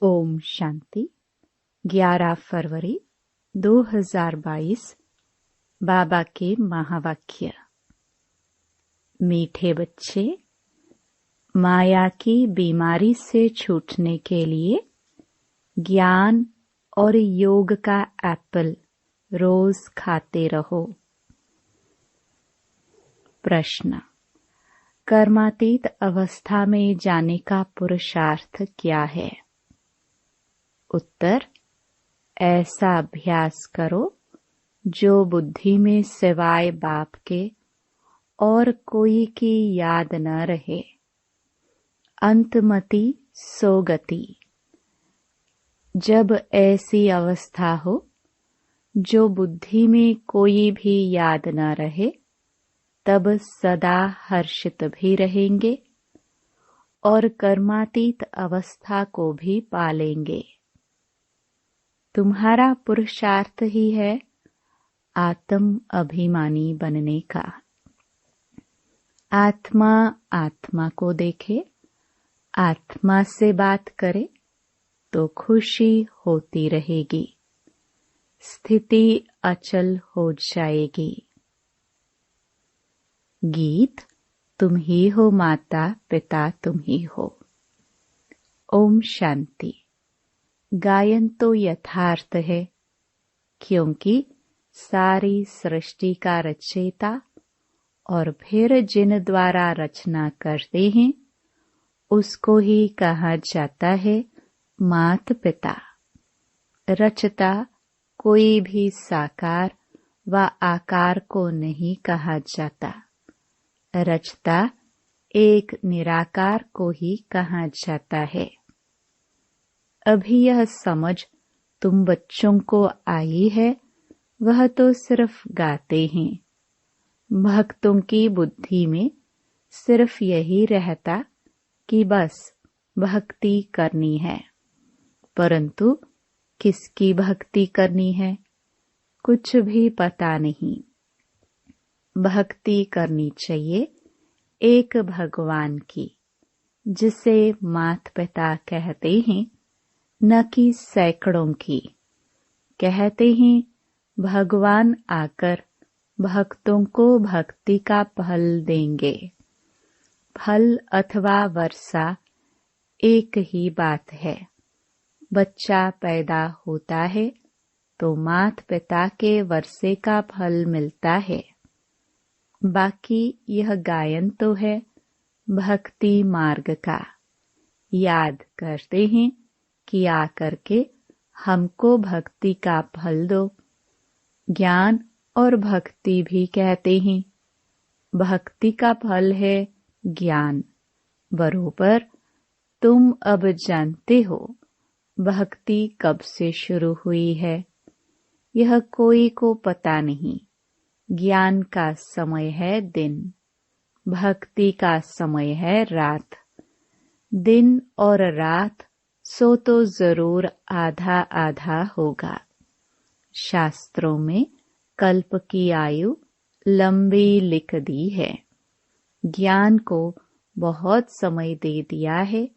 ओम शांति। 11 फरवरी 2022। बाबा के महावाक्य। मीठे बच्चे, माया की बीमारी से छूटने के लिए ज्ञान और योग का एप्पल रोज खाते रहो। प्रश्न: कर्मातीत अवस्था में जाने का पुरुषार्थ क्या है? उत्तर: ऐसा अभ्यास करो जो बुद्धि में सिवाय बाप के और कोई की याद न रहे। अंतमति सोगति। जब ऐसी अवस्था हो जो बुद्धि में कोई भी याद न रहे, तब सदा हर्षित भी रहेंगे और कर्मातीत अवस्था को भी पालेंगे। तुम्हारा पुरुषार्थ ही है आत्म अभिमानी बनने का। आत्मा आत्मा को देखे, आत्मा से बात करे तो खुशी होती रहेगी, स्थिति अचल हो जाएगी। गीत: तुम ही हो माता पिता, तुम ही हो। ओम शांति। गायन तो यथार्थ है, क्योंकि सारी सृष्टि का रचयिता और फिर जिन द्वारा रचना करते हैं उसको ही कहा जाता है मात पिता। रचता कोई भी साकार व आकार को नहीं कहा जाता, रचता एक निराकार को ही कहा जाता है। अभी यह समझ तुम बच्चों को आई है, वह तो सिर्फ गाते हैं। भक्तों की बुद्धि में सिर्फ यही रहता कि बस भक्ति करनी है, परंतु किसकी भक्ति करनी है कुछ भी पता नहीं। भक्ति करनी चाहिए एक भगवान की, जिसे मात पिता कहते हैं, न कि सैकड़ों की। कहते हैं भगवान आकर भक्तों को भक्ति का फल देंगे। फल अथवा वर्षा एक ही बात है। बच्चा पैदा होता है तो मात पिता के वर्षे का फल मिलता है। बाकी यह गायन तो है भक्ति मार्ग का। याद करते हैं कि आकर के हमको भक्ति का फल दो। ज्ञान और भक्ति भी कहते हैं। भक्ति का फल है ज्ञान। बरोबर तुम अब जानते हो भक्ति कब से शुरू हुई है। यह कोई को पता नहीं। ज्ञान का समय है दिन, भक्ति का समय है रात। दिन और रात सो तो जरूर आधा आधा होगा। शास्त्रों में कल्प की आयु लंबी लिख दी है। ज्ञान को बहुत समय दे दिया है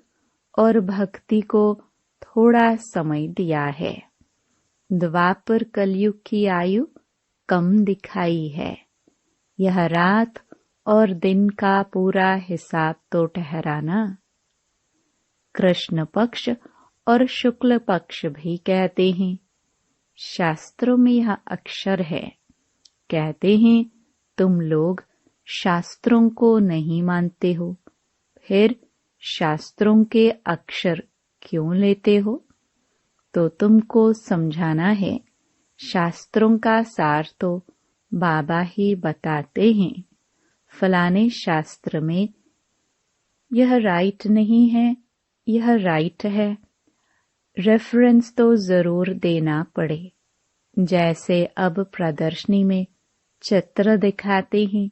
और भक्ति को थोड़ा समय दिया है। द्वापर कलयुग की आयु कम दिखाई है। यह रात और दिन का पूरा हिसाब तो ठहराना। कृष्ण पक्ष और शुक्ल पक्ष भी कहते हैं। शास्त्रों में यह अक्षर है। कहते हैं तुम लोग शास्त्रों को नहीं मानते हो, फिर शास्त्रों के अक्षर क्यों लेते हो? तो तुमको समझाना है। शास्त्रों का सार तो बाबा ही बताते हैं। फलाने शास्त्र में यह राइट नहीं है, यह राइट है। रेफरेंस तो जरूर देना पड़े। जैसे अब प्रदर्शनी में चित्र दिखाते हैं,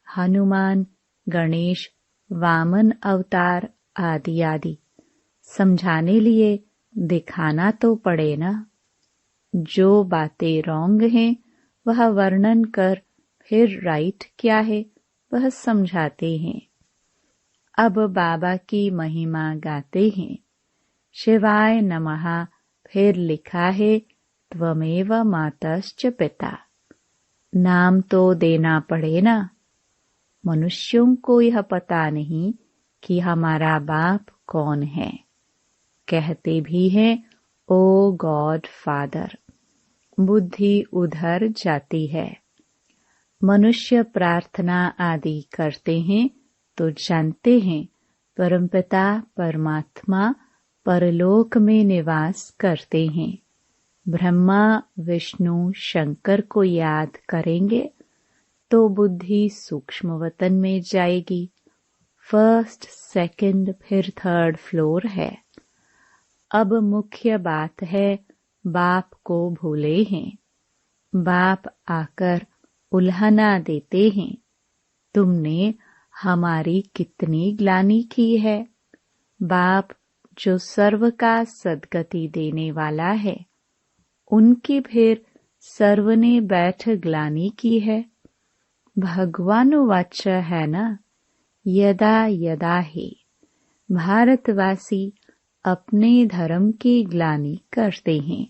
हनुमान, गणेश, वामन अवतार आदि आदि। समझाने लिए दिखाना तो पड़े ना। जो बातें रॉन्ग हैं वह वर्णन कर फिर राइट क्या है वह समझाते हैं। अब बाबा की महिमा गाते हैं। शिवाय नमः फिर लिखा है त्वमेव मातश्च पिता। नाम तो देना पड़े ना। मनुष्यों को यह पता नहीं कि हमारा बाप कौन है। कहते भी हैं ओ गॉड फादर। बुद्धि उधर जाती है। मनुष्य प्रार्थना आदि करते हैं तो जानते हैं परमपिता परमात्मा परलोक में निवास करते हैं। ब्रह्मा विष्णु शंकर को याद करेंगे तो बुद्धि सूक्ष्म वतन में जाएगी। फर्स्ट सेकंड फिर थर्ड फ्लोर है। अब मुख्य बात है बाप को भूले हैं। बाप आकर उल्हना देते हैं। तुमने हमारी कितनी ग्लानि की है। बाप जो सर्व का सद्गति देने वाला है उनकी फिर सर्व ने बैठ ग्लानि की है। भगवानुवाच है ना यदा यदा ही। भारतवासी अपने धर्म की ग्लानि करते हैं।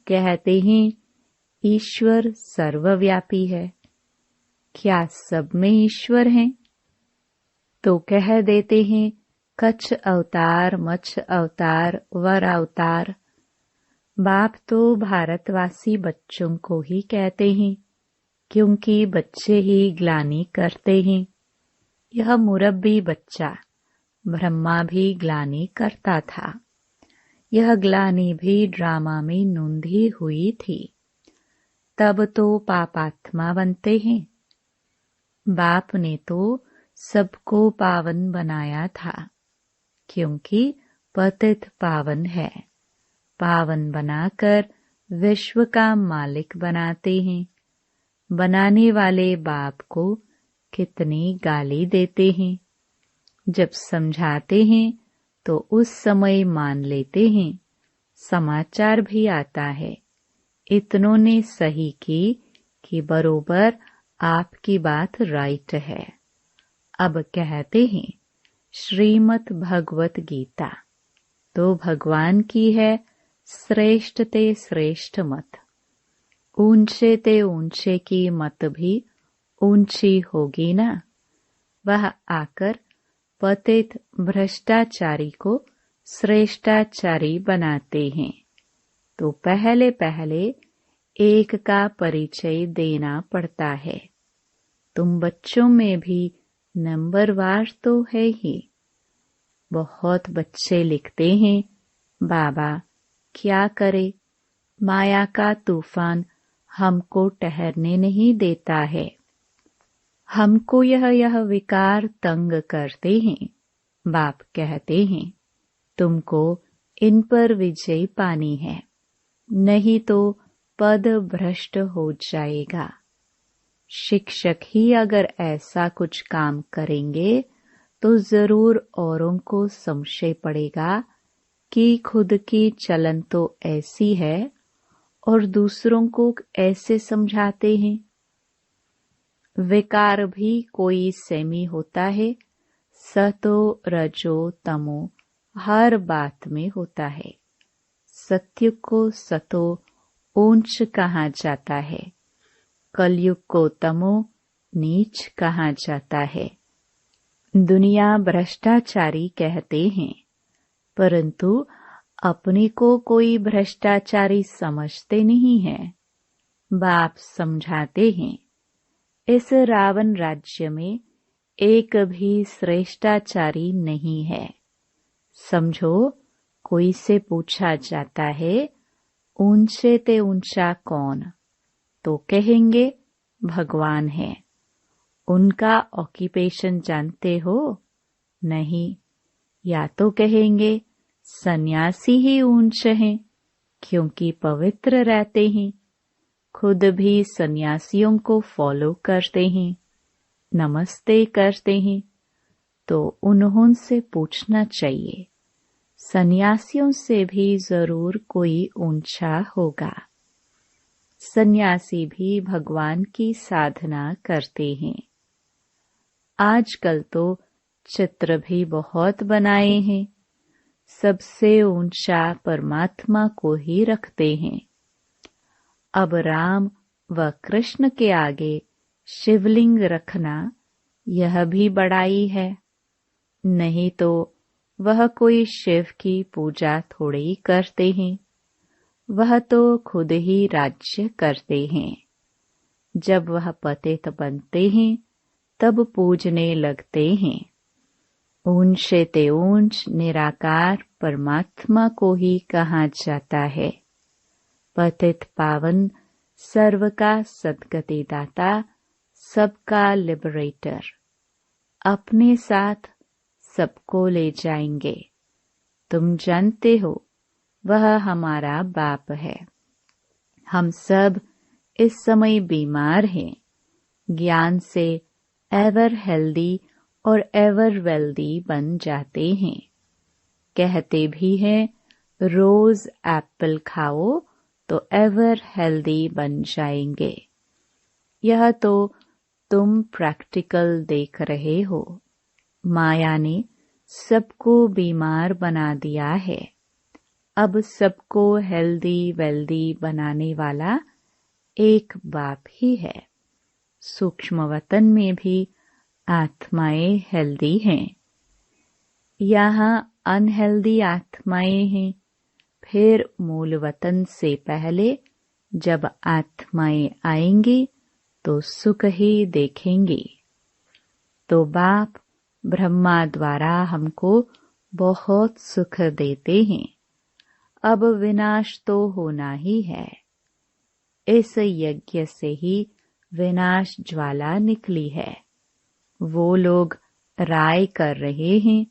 कहते हैं ईश्वर सर्वव्यापी है। क्या सब में ईश्वर हैं? तो कह देते हैं कच्छ अवतार मच्छ अवतार वर अवतार। बाप तो भारतवासी बच्चों को ही कहते हैं क्योंकि बच्चे ही ग्लानि करते हैं। यह मुरब्बी बच्चा ब्रह्मा भी ग्लानि करता था। यह ग्लानि भी ड्रामा में नोंधी हुई थी। तब तो पापात्मा बनते हैं। बाप ने तो सबको पावन बनाया था क्योंकि पतित पावन है। पावन बनाकर विश्व का मालिक बनाते हैं। बनाने वाले बाप को कितनी गाली देते हैं। जब समझाते हैं तो उस समय मान लेते हैं। समाचार भी आता है इतनों ने सही की कि बरोबर आपकी बात राइट है। अब कहते हैं श्रीमद् भगवत गीता तो भगवान की है श्रेष्ठ ते श्रेष्ठ मत। ऊंचे ते ऊंचे की मत भी ऊंची होगी ना। वह आकर पतित भ्रष्टाचारी को श्रेष्ठाचारी बनाते हैं। तो पहले पहले एक का परिचय देना पड़ता है। तुम बच्चों में भी नंबरवार तो है ही। बहुत बच्चे लिखते हैं बाबा क्या करे, माया का तूफान हमको ठहरने नहीं देता है। हमको यह विकार तंग करते हैं। बाप कहते हैं तुमको इन पर विजय पानी है, नहीं तो पद भ्रष्ट हो जाएगा। शिक्षक ही अगर ऐसा कुछ काम करेंगे तो जरूर औरों को संशय पड़ेगा कि खुद की चलन तो ऐसी है और दूसरों को ऐसे समझाते हैं। विकार भी कोई सेमी होता है। सतो रजो तमो हर बात में होता है। सत्य को सतो ऊंच कहा जाता है। कलयुग को तमो नीच कहा जाता है। दुनिया भ्रष्टाचारी कहते हैं परंतु अपने को कोई भ्रष्टाचारी समझते नहीं है। बाप समझाते हैं इस रावण राज्य में एक भी श्रेष्ठाचारी नहीं है। समझो कोई से पूछा जाता है ऊंचे ते ऊंचा कौन, तो कहेंगे भगवान है। उनका ऑक्यूपेशन जानते हो? नहीं। या तो कहेंगे सन्यासी ही ऊंचे हैं क्योंकि पवित्र रहते हैं। खुद भी सन्यासियों को फॉलो करते हैं, नमस्ते करते हैं। तो उन्होंने पूछना चाहिए सन्यासियों से भी जरूर कोई ऊंचा होगा। सन्यासी भी भगवान की साधना करते हैं। आजकल तो चित्र भी बहुत बनाए हैं। सबसे ऊंचा परमात्मा को ही रखते हैं। अब राम व कृष्ण के आगे शिवलिंग रखना यह भी बड़ाई है। नहीं तो वह कोई शिव की पूजा थोड़ी करते हैं, वह तो खुद ही राज्य करते हैं। जब वह पतित बनते हैं तब पूजने लगते हैं। ऊंचे ते ऊंच निराकार परमात्मा को ही कहा जाता है। पतित पावन, सर्व का सद्गति दाता, सबका लिबरेटर, अपने साथ सबको ले जाएंगे। तुम जानते हो वह हमारा बाप है। हम सब इस समय बीमार हैं। ज्ञान से एवर हेल्दी और एवर वेल्दी बन जाते हैं। कहते भी हैं रोज एप्पल खाओ तो एवर हेल्दी बन जाएंगे। यह तो तुम प्रैक्टिकल देख रहे हो। माया ने सबको बीमार बना दिया है। अब सबको हेल्दी वेल्दी बनाने वाला एक बाप ही है। सूक्ष्म वतन में भी आत्माएं हेल्दी हैं। यहाँ अनहेल्दी आत्माएं हैं। फिर मूल वतन से पहले जब आत्माएं आएंगी तो सुख ही देखेंगी। तो बाप ब्रह्मा द्वारा हमको बहुत सुख देते हैं। अब विनाश तो होना ही है। इस यज्ञ से ही विनाश ज्वाला निकली है। वो लोग राय कर रहे हैं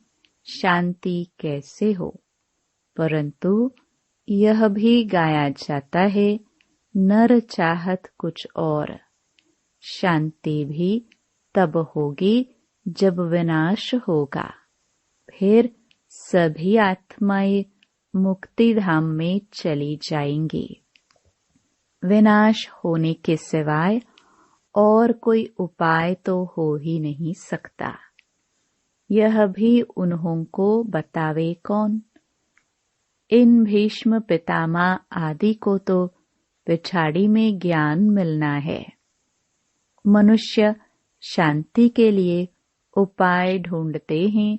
शांति कैसे हो, परंतु यह भी गाया जाता है नर चाहत कुछ और। शांति भी तब होगी जब विनाश होगा। फिर सभी आत्माएं मुक्ति धाम में चली जाएंगी। विनाश होने के सिवाय और कोई उपाय तो हो ही नहीं सकता। यह भी उन्हों को बतावे कौन। इन भीष्म पितामह आदि को तो पिछाड़ी में ज्ञान मिलना है। मनुष्य शांति के लिए उपाय ढूंढते हैं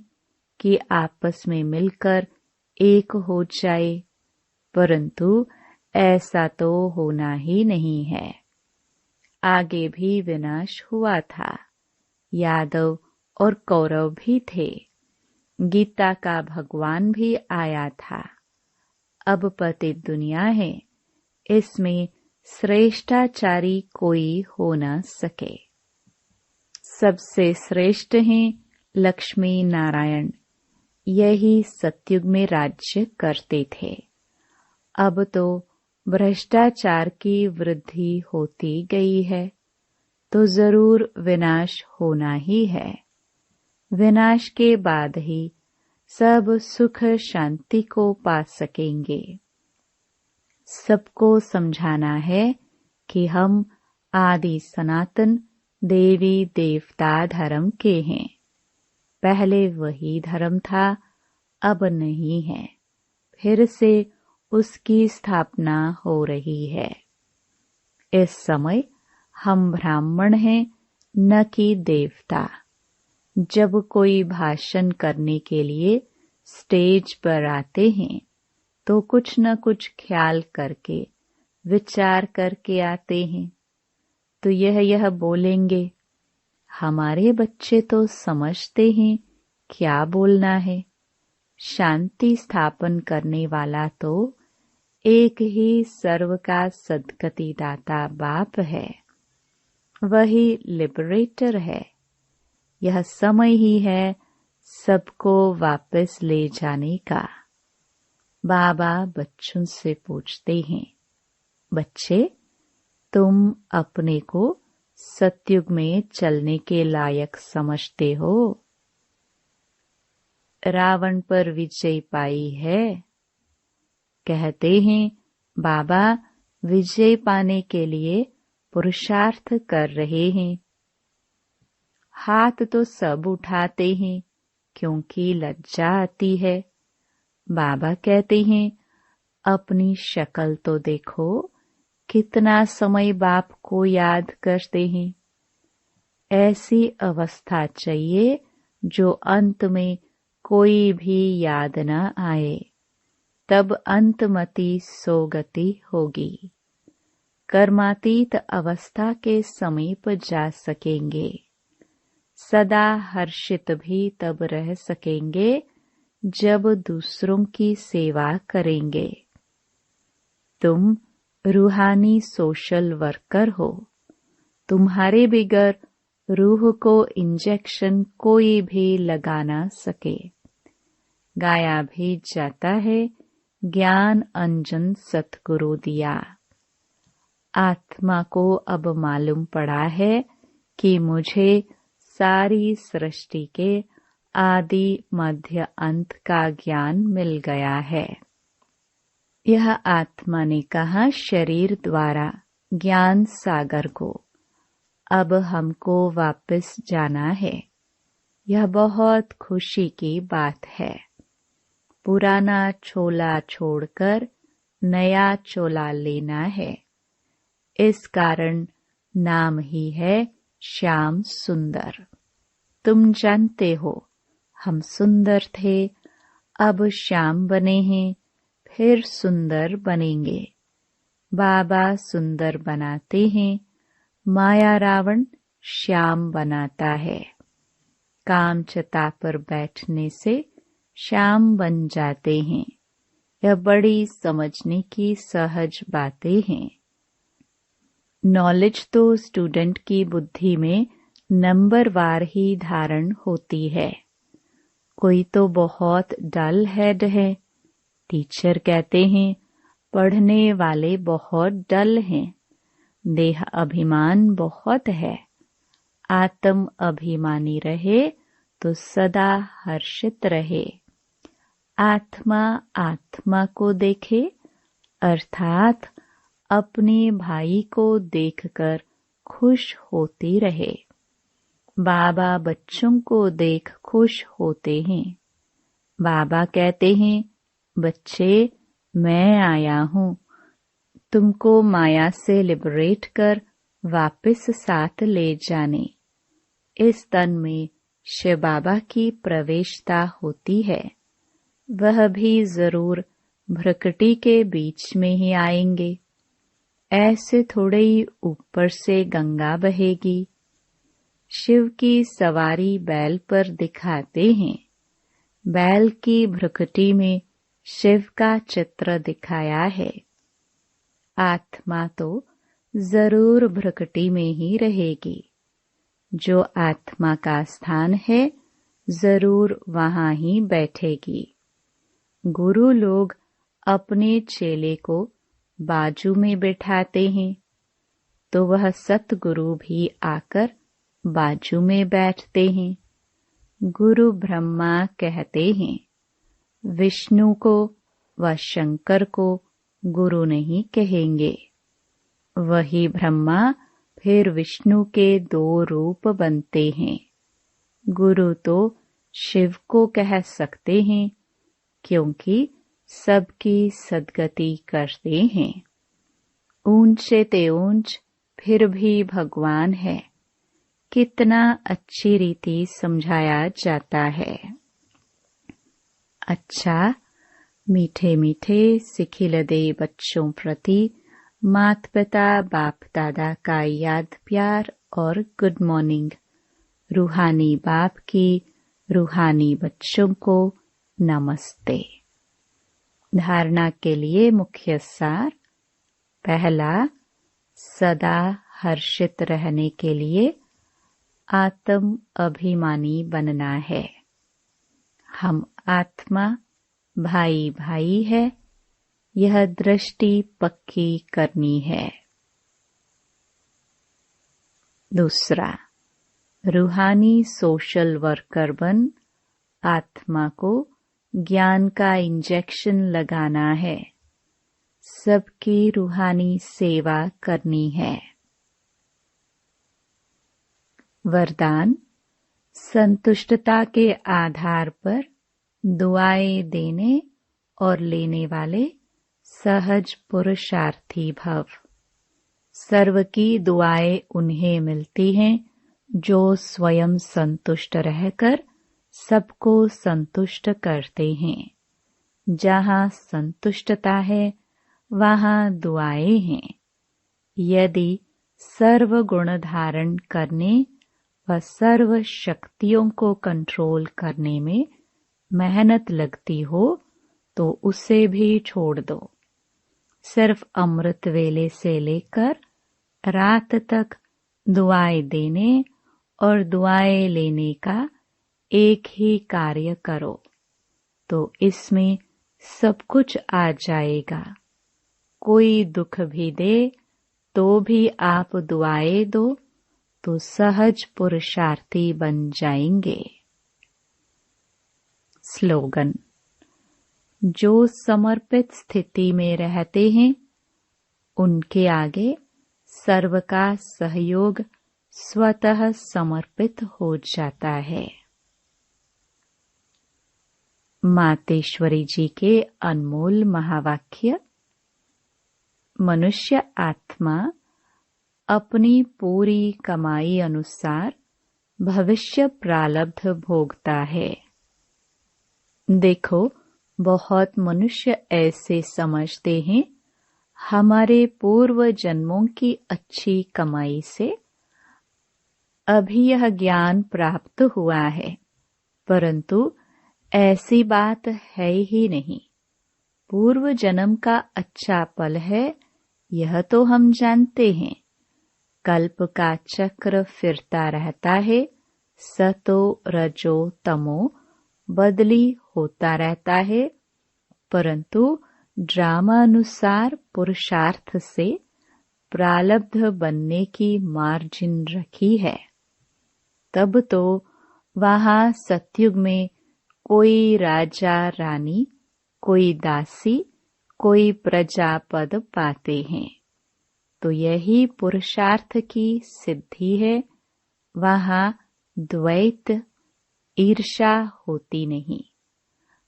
कि आपस में मिलकर एक हो जाए, परंतु ऐसा तो होना ही नहीं है। आगे भी विनाश हुआ था। यादव और कौरव भी थे। गीता का भगवान भी आया था। अब पतित दुनिया है, इसमें श्रेष्ठाचारी कोई हो न सके। सबसे श्रेष्ठ हैं लक्ष्मी नारायण। यही सतयुग में राज्य करते थे। अब तो भ्रष्टाचार की वृद्धि होती गई है, तो जरूर विनाश होना ही है। विनाश के बाद ही सब सुख शांति को पा सकेंगे। सबको समझाना है कि हम आदि सनातन देवी देवता धर्म के हैं। पहले वही धर्म था, अब नहीं है। फिर से उसकी स्थापना हो रही है। इस समय हम ब्राह्मण हैं, न कि देवता। जब कोई भाषण करने के लिए स्टेज पर आते हैं तो कुछ न कुछ ख्याल करके विचार करके आते हैं। तो यह बोलेंगे, हमारे बच्चे तो समझते हैं क्या बोलना है। शांति स्थापन करने वाला तो एक ही सर्व का सद्गति दाता बाप है। वही लिबरेटर है। यह समय ही है सबको वापस ले जाने का। बाबा बच्चों से पूछते हैं, बच्चे तुम अपने को सतयुग में चलने के लायक समझते हो? रावण पर विजय पाई है। कहते हैं बाबा विजय पाने के लिए पुरुषार्थ कर रहे हैं। हाथ तो सब उठाते हैं क्योंकि लज्जा आती है। बाबा कहते हैं, अपनी शक्ल तो देखो, कितना समय बाप को याद करते हैं। ऐसी अवस्था चाहिए जो अंत में कोई भी याद न आए, तब अंतमति सोगति होगी। कर्मातीत अवस्था के समीप जा सकेंगे। सदा हर्षित भी तब रह सकेंगे जब दूसरों की सेवा करेंगे। तुम रूहानी सोशल वर्कर हो। तुम्हारे बिगर रूह को इंजेक्शन कोई भी लगा ना सके। गाया भी जाता है, ज्ञान अंजन सतगुरु दिया। आत्मा को अब मालूम पड़ा है कि मुझे सारी सृष्टि के आदि मध्य अंत का ज्ञान मिल गया है। यह आत्मा ने कहा शरीर द्वारा ज्ञान सागर को। अब हमको वापस जाना है। यह बहुत खुशी की बात है। पुराना चोला छोड़कर नया चोला लेना है। इस कारण नाम ही है श्याम सुंदर। तुम जानते हो, हम सुंदर थे, अब श्याम बने हैं, फिर सुंदर बनेंगे। बाबा सुंदर बनाते हैं, माया रावण श्याम बनाता है। कामचता पर बैठने से श्याम बन जाते हैं। यह बड़ी समझने की सहज बातें हैं। नॉलेज तो स्टूडेंट की बुद्धि में नंबरवार ही धारण होती है। कोई तो बहुत डल हेड है। टीचर कहते हैं पढ़ने वाले बहुत डल हैं। देह अभिमान बहुत है। आत्म अभिमानी रहे तो सदा हर्षित रहे। आत्मा आत्मा को देखे, अर्थात अपने भाई को देखकर खुश होती रहे। बाबा बच्चों को देख खुश होते हैं। बाबा कहते हैं, बच्चे मैं आया हूँ तुमको माया से लिबरेट कर वापस साथ ले जाने। इस तन में शिव बाबा की प्रवेशता होती है। वह भी जरूर भ्रकटी के बीच में ही आएंगे। ऐसे थोड़े ही ऊपर से गंगा बहेगी। शिव की सवारी बैल पर दिखाते हैं। बैल की भ्रकटी में शिव का चित्र दिखाया है। आत्मा तो जरूर भ्रकटी में ही रहेगी। जो आत्मा का स्थान है जरूर वहां ही बैठेगी। गुरु लोग अपने चेले को बाजू में बिठाते हैं तो वह सतगुरु भी आकर बाजू में बैठते हैं। गुरु ब्रह्मा कहते हैं, विष्णु को व शंकर को गुरु नहीं कहेंगे। वही ब्रह्मा फिर विष्णु के दो रूप बनते हैं। गुरु तो शिव को कह सकते हैं क्योंकि सबकी सद्गति करते हैं। ऊंचे ते ऊंच फिर भी भगवान है। कितना अच्छी रीति समझाया जाता है। अच्छा, मीठे मीठे सिखिलदे बच्चों प्रति माता पिता बाप दादा का याद प्यार और गुड मॉर्निंग। रूहानी बाप की रूहानी बच्चों को नमस्ते। धारणा के लिए मुख्य सार। पहला, सदा हर्षित रहने के लिए आत्म अभिमानी बनना है। हम आत्मा भाई भाई है, यह दृष्टि पक्की करनी है। दूसरा, रूहानी सोशल वर्कर बन आत्मा को ज्ञान का इंजेक्शन लगाना है। सबकी रूहानी सेवा करनी है। वरदान, संतुष्टता के आधार पर दुआएं देने और लेने वाले सहज पुरुषार्थी भव। सर्व की दुआएं उन्हें मिलती हैं जो स्वयं संतुष्ट रहकर सबको संतुष्ट करते हैं। जहाँ संतुष्टता है वहाँ दुआएं हैं। यदि सर्व गुण धारण करने व सर्व शक्तियों को कंट्रोल करने में मेहनत लगती हो तो उसे भी छोड़ दो। सिर्फ अमृत वेले से लेकर रात तक दुआएं देने और दुआएं लेने का एक ही कार्य करो तो इसमें सब कुछ आ जाएगा। कोई दुख भी दे तो भी आप दुआएं दो तो सहज पुरुषार्थी बन जाएंगे। स्लोगन। जो समर्पित स्थिति में रहते हैं उनके आगे सर्व का सहयोग स्वतः समर्पित हो जाता है। मातेश्वरी जी के अनमोल महावाक्य। मनुष्य आत्मा अपनी पूरी कमाई अनुसार भविष्य प्रारब्ध भोगता है। देखो, बहुत मनुष्य ऐसे समझते हैं हमारे पूर्व जन्मों की अच्छी कमाई से अभी यह ज्ञान प्राप्त हुआ है, परंतु ऐसी बात है ही नहीं। पूर्व जन्म का अच्छा फल है यह तो हम जानते हैं। कल्प का चक्र फिरता रहता है, सतो रजो तमो बदली होता रहता है, परंतु ड्रामा अनुसार पुरुषार्थ से प्रारब्ध बनने की मार्जिन रखी है। तब तो वहाँ सतयुग में कोई राजा रानी, कोई दासी, कोई प्रजापद पाते हैं। तो यही पुरुषार्थ की सिद्धि है। वहाँ द्वैत ईर्ष्या होती नहीं।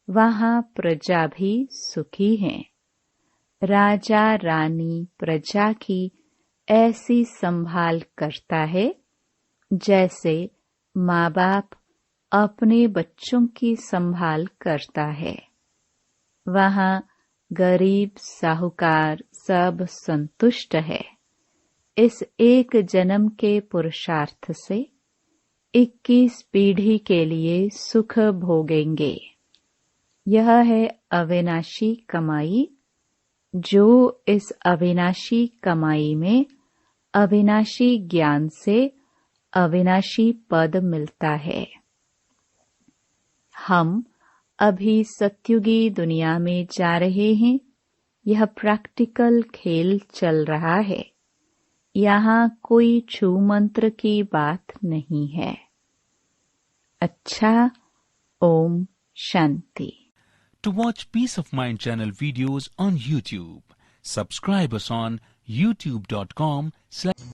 वहाँ प्रजा भी सुखी है। राजा रानी प्रजा की ऐसी संभाल करता है जैसे माँ बाप अपने बच्चों की संभाल करता है। वहाँ गरीब साहूकार सब संतुष्ट है। इस एक जन्म के पुरुषार्थ से 21 पीढ़ी के लिए सुख भोगेंगे। यह है अविनाशी कमाई। जो इस अविनाशी कमाई में अविनाशी ज्ञान से अविनाशी पद मिलता है। हम अभी सत्युगी दुनिया में जा रहे हैं। यह प्रैक्टिकल खेल चल रहा है। यहाँ कोई छू मंत्र की बात नहीं है। अच्छा, Om Shanti. To watch Peace of Mind channel videos on YouTube, subscribe us on youtube.com/